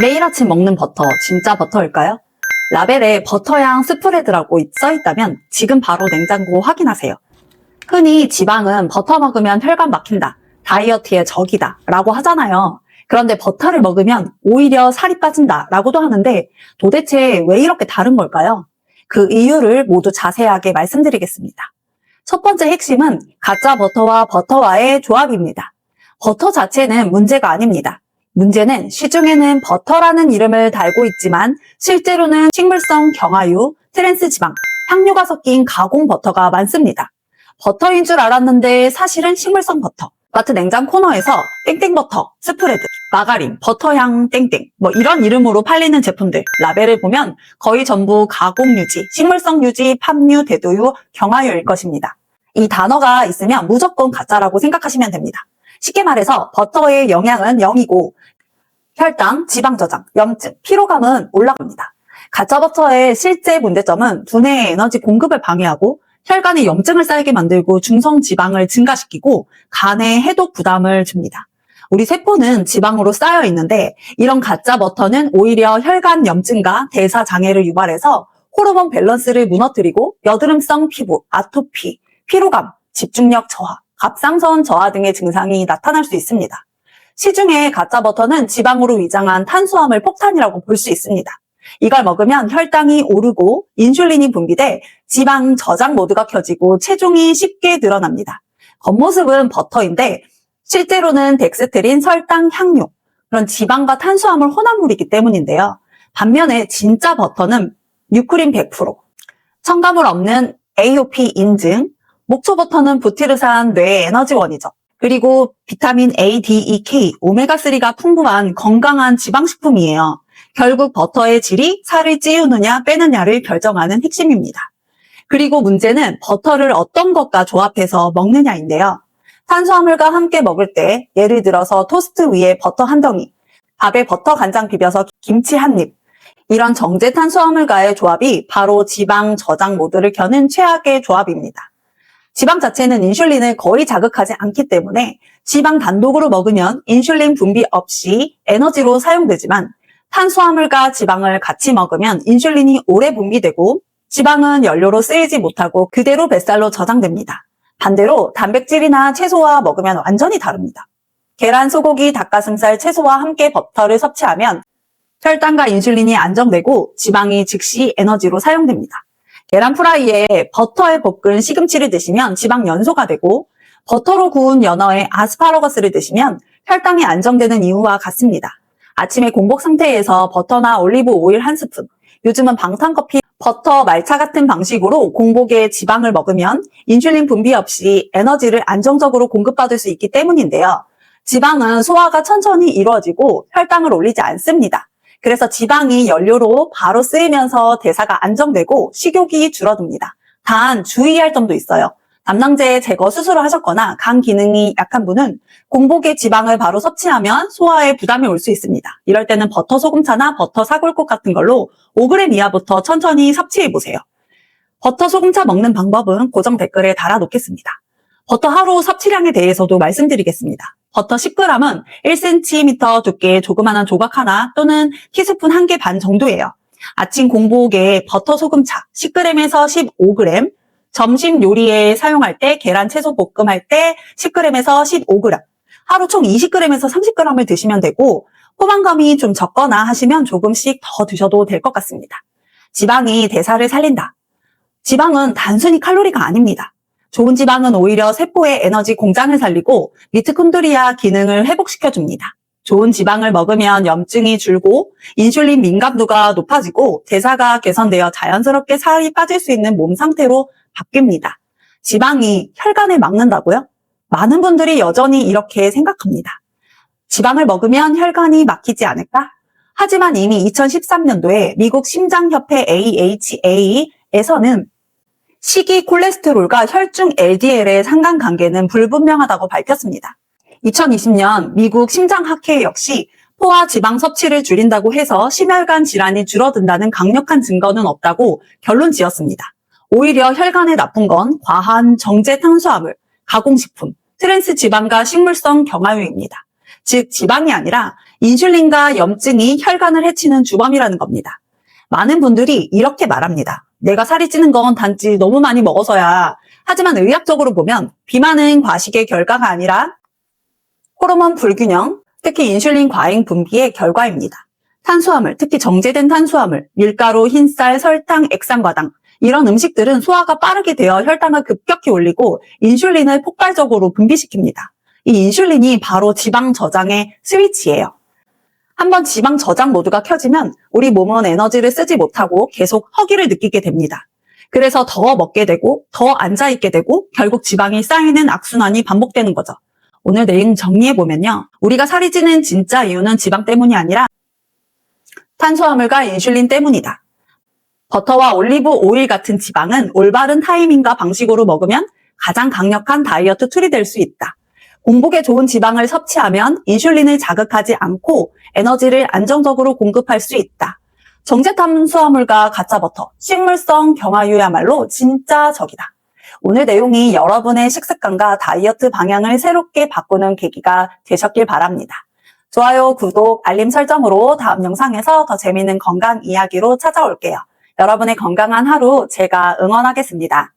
매일 아침 먹는 버터, 진짜 버터일까요? 라벨에 버터향 스프레드라고 써있다면 지금 바로 냉장고 확인하세요. 흔히 지방은 버터 먹으면 혈관 막힌다, 다이어트의 적이다 라고 하잖아요. 그런데 버터를 먹으면 오히려 살이 빠진다 라고도 하는데 도대체 왜 이렇게 다른 걸까요? 그 이유를 모두 자세하게 말씀드리겠습니다. 첫 번째 핵심은 가짜 버터와 버터와의 조합입니다. 버터 자체는 문제가 아닙니다. 문제는 시중에는 버터라는 이름을 달고 있지만 실제로는 식물성 경화유, 트랜스지방, 향료가 섞인 가공 버터가 많습니다. 버터인 줄 알았는데 사실은 식물성 버터. 마트 냉장 코너에서 땡땡버터, 스프레드, 마가린, 버터향 땡땡 이런 이름으로 팔리는 제품들 라벨을 보면 거의 전부 가공유지, 식물성 유지, 팜유, 대두유, 경화유일 것입니다. 이 단어가 있으면 무조건 가짜라고 생각하시면 됩니다. 쉽게 말해서 버터의 영양은 0이고 혈당, 지방 저장, 염증, 피로감은 올라갑니다. 가짜 버터의 실제 문제점은 두뇌의 에너지 공급을 방해하고 혈관에 염증을 쌓이게 만들고 중성 지방을 증가시키고 간에 해독 부담을 줍니다. 우리 세포는 지방으로 쌓여 있는데 이런 가짜 버터는 오히려 혈관 염증과 대사 장애를 유발해서 호르몬 밸런스를 무너뜨리고 여드름성 피부, 아토피, 피로감, 집중력 저하, 갑상선 저하 등의 증상이 나타날 수 있습니다. 시중의 가짜 버터는 지방으로 위장한 탄수화물 폭탄이라고 볼 수 있습니다. 이걸 먹으면 혈당이 오르고 인슐린이 분비돼 지방 저장 모드가 켜지고 체중이 쉽게 늘어납니다. 겉모습은 버터인데 실제로는 덱스트린, 설탕, 향료, 그런 지방과 탄수화물 혼합물이기 때문인데요. 반면에 진짜 버터는 유크린 100%, 첨가물 없는 AOP 인증, 목초버터는 부티르산 뇌의 에너지원이죠. 그리고 비타민 A, D, E, K, 오메가3가 풍부한 건강한 지방식품이에요. 결국 버터의 질이 살을 찌우느냐 빼느냐를 결정하는 핵심입니다. 그리고 문제는 버터를 어떤 것과 조합해서 먹느냐인데요. 탄수화물과 함께 먹을 때 예를 들어서 토스트 위에 버터 한 덩이, 밥에 버터 간장 비벼서 김치 한 입, 이런 정제 탄수화물과의 조합이 바로 지방 저장 모드를 켜는 최악의 조합입니다. 지방 자체는 인슐린을 거의 자극하지 않기 때문에 지방 단독으로 먹으면 인슐린 분비 없이 에너지로 사용되지만 탄수화물과 지방을 같이 먹으면 인슐린이 오래 분비되고 지방은 연료로 쓰이지 못하고 그대로 뱃살로 저장됩니다. 반대로 단백질이나 채소와 먹으면 완전히 다릅니다. 계란, 소고기, 닭가슴살, 채소와 함께 버터를 섭취하면 혈당과 인슐린이 안정되고 지방이 즉시 에너지로 사용됩니다. 계란 프라이에 버터에 볶은 시금치를 드시면 지방 연소가 되고 버터로 구운 연어에 아스파라거스를 드시면 혈당이 안정되는 이유와 같습니다. 아침에 공복 상태에서 버터나 올리브 오일 한 스푼, 요즘은 방탄커피, 버터, 말차 같은 방식으로 공복에 지방을 먹으면 인슐린 분비 없이 에너지를 안정적으로 공급받을 수 있기 때문인데요. 지방은 소화가 천천히 이루어지고 혈당을 올리지 않습니다. 그래서 지방이 연료로 바로 쓰이면서 대사가 안정되고 식욕이 줄어듭니다. 단 주의할 점도 있어요. 담낭제 제거 수술을 하셨거나 간 기능이 약한 분은 공복에 지방을 바로 섭취하면 소화에 부담이 올 수 있습니다. 이럴 때는 버터 소금차나 버터 사골국 같은 걸로 5g 이하부터 천천히 섭취해보세요. 버터 소금차 먹는 방법은 고정 댓글에 달아놓겠습니다. 버터 하루 섭취량에 대해서도 말씀드리겠습니다. 버터 10g은 1cm 두께의 조그마한 조각 하나 또는 티스푼 1개 반 정도예요. 아침 공복에 버터 소금차 10g에서 15g, 점심 요리에 사용할 때 계란 채소 볶음할 때 10g에서 15g, 하루 총 20g에서 30g을 드시면 되고 포만감이 좀 적거나 하시면 조금씩 더 드셔도 될 것 같습니다. 지방이 대사를 살린다. 지방은 단순히 칼로리가 아닙니다. 좋은 지방은 오히려 세포의 에너지 공장을 살리고 미토콘드리아 기능을 회복시켜줍니다. 좋은 지방을 먹으면 염증이 줄고 인슐린 민감도가 높아지고 대사가 개선되어 자연스럽게 살이 빠질 수 있는 몸 상태로 바뀝니다. 지방이 혈관을 막는다고요? 많은 분들이 여전히 이렇게 생각합니다. 지방을 먹으면 혈관이 막히지 않을까? 하지만 이미 2013년도에 미국 심장협회 AHA에서는 식이 콜레스테롤과 혈중 LDL의 상관관계는 불분명하다고 밝혔습니다. 2020년 미국 심장학회 역시 포화 지방 섭취를 줄인다고 해서 심혈관 질환이 줄어든다는 강력한 증거는 없다고 결론 지었습니다. 오히려 혈관에 나쁜 건 과한 정제 탄수화물, 가공식품, 트랜스 지방과 식물성 경화유입니다. 즉 지방이 아니라 인슐린과 염증이 혈관을 해치는 주범이라는 겁니다. 많은 분들이 이렇게 말합니다. 내가 살이 찌는 건 단지 너무 많이 먹어서야. 하지만 의학적으로 보면 비만은 과식의 결과가 아니라 호르몬 불균형, 특히 인슐린 과잉 분비의 결과입니다. 탄수화물, 특히 정제된 탄수화물, 밀가루, 흰쌀, 설탕, 액상과당 이런 음식들은 소화가 빠르게 되어 혈당을 급격히 올리고 인슐린을 폭발적으로 분비시킵니다. 이 인슐린이 바로 지방 저장의 스위치예요. 한번 지방 저장 모드가 켜지면 우리 몸은 에너지를 쓰지 못하고 계속 허기를 느끼게 됩니다. 그래서 더 먹게 되고 더 앉아있게 되고 결국 지방이 쌓이는 악순환이 반복되는 거죠. 오늘 내용 정리해보면요. 우리가 살이 찌는 진짜 이유는 지방 때문이 아니라 탄수화물과 인슐린 때문이다. 버터와 올리브 오일 같은 지방은 올바른 타이밍과 방식으로 먹으면 가장 강력한 다이어트 툴이 될 수 있다. 공복에 좋은 지방을 섭취하면 인슐린을 자극하지 않고 에너지를 안정적으로 공급할 수 있다. 정제 탄수화물과 가짜 버터, 식물성 경화유야말로 진짜 적이다. 오늘 내용이 여러분의 식습관과 다이어트 방향을 새롭게 바꾸는 계기가 되셨길 바랍니다. 좋아요, 구독, 알림 설정으로 다음 영상에서 더 재미있는 건강 이야기로 찾아올게요. 여러분의 건강한 하루 제가 응원하겠습니다.